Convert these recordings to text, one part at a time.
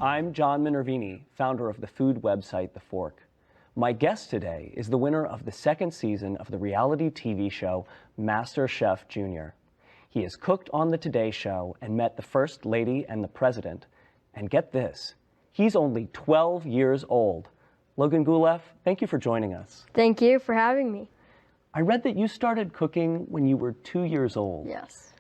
I'm John Minervini, founder of the food website The Fork. My guest today is the winner of the second season of the reality TV show MasterChef Junior. He has cooked on the Today Show and met the First Lady and the President. And get this, he's only 12 years old. Logan Gulev, thank you for joining us. Thank you for having me. I read that you started cooking when you were 2 years old. Yes.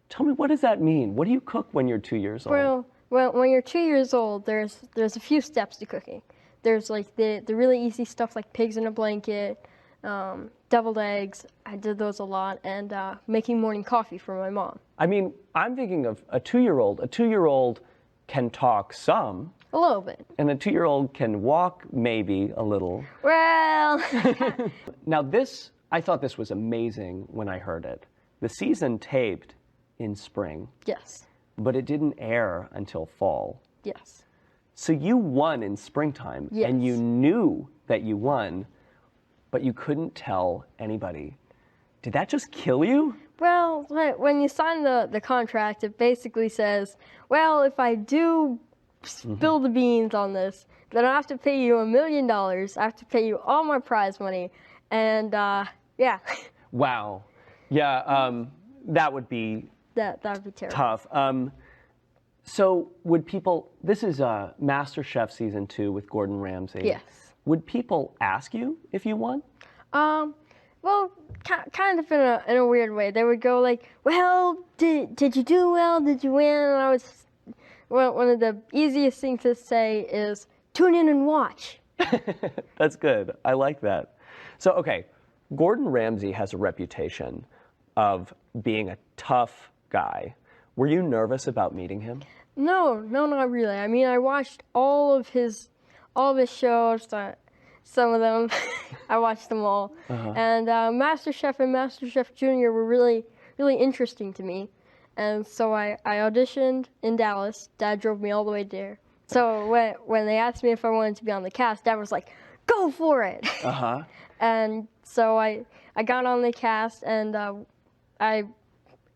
Tell me, what does that mean? What do you cook when you're 2 years old? Well, when you're 2 years old, there's a few steps to cooking. There's like the really easy stuff like pigs in a blanket, deviled eggs. I did those a lot, and making morning coffee for my mom. I mean, I'm thinking of a 2-year-old. A 2-year-old can talk some. A little bit. And a 2-year-old can walk maybe a little. Well. Now I thought this was amazing when I heard it. The season taped in spring. Yes. But it didn't air until fall. Yes. So you won in springtime. Yes. And you knew that you won, but you couldn't tell anybody. Did that just kill you? Well, when you sign the contract, it basically says, well, if I do spill the beans on this, then I have to pay you $1 million. I have to pay you all my prize money. And yeah. Wow. Yeah, that would be That would be terrible. tough. So would people, this is MasterChef Season 2 with Gordon Ramsay. Yes. Would people ask you if you won? Well, kind of in a weird way. They would go like, well, did you do well? Did you win? And one of the easiest things to say is, tune in and watch. That's good. I like that. So, okay, Gordon Ramsay has a reputation of being a tough guy. Were you nervous about meeting him? No, not really. I mean, I watched all of his shows. Some of them, I watched them all. And MasterChef and MasterChef Junior were really, really interesting to me. And so I auditioned in Dallas. Dad drove me all the way there. So when they asked me if I wanted to be on the cast, Dad was like, go for it. And so I got on the cast, and I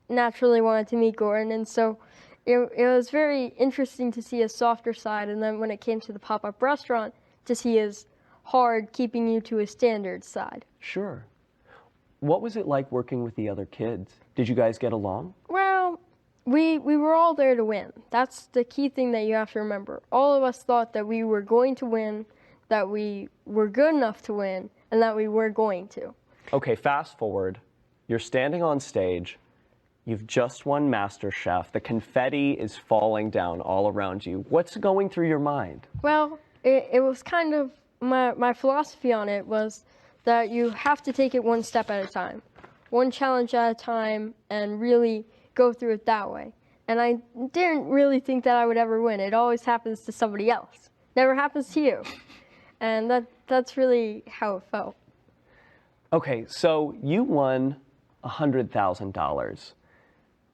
naturally wanted to meet Gordon. And so it was very interesting to see his softer side. And then when it came to the pop-up restaurant, to see his hard, keeping you to a standard side. Sure. What was it like working with the other kids? Did you guys get along? Well, we were all there to win. That's the key thing that you have to remember. All of us thought that we were going to win, that we were good enough to win, and that we were going to. Okay, fast forward. You're standing on stage. You've just won MasterChef. The confetti is falling down all around you. What's going through your mind? Well, it was kind of, my philosophy on it was that you have to take it one step at a time, one challenge at a time, and really go through it that way. And I didn't really think that I would ever win. It always happens to somebody else. Never happens to you. And that's really how it felt. Okay, so you won $100,000,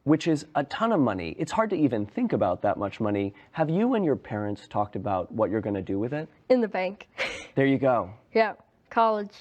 which is a ton of money. It's hard to even think about that much money. Have you and your parents talked about what you're going to do with it? In the bank. There you go. Yeah, college.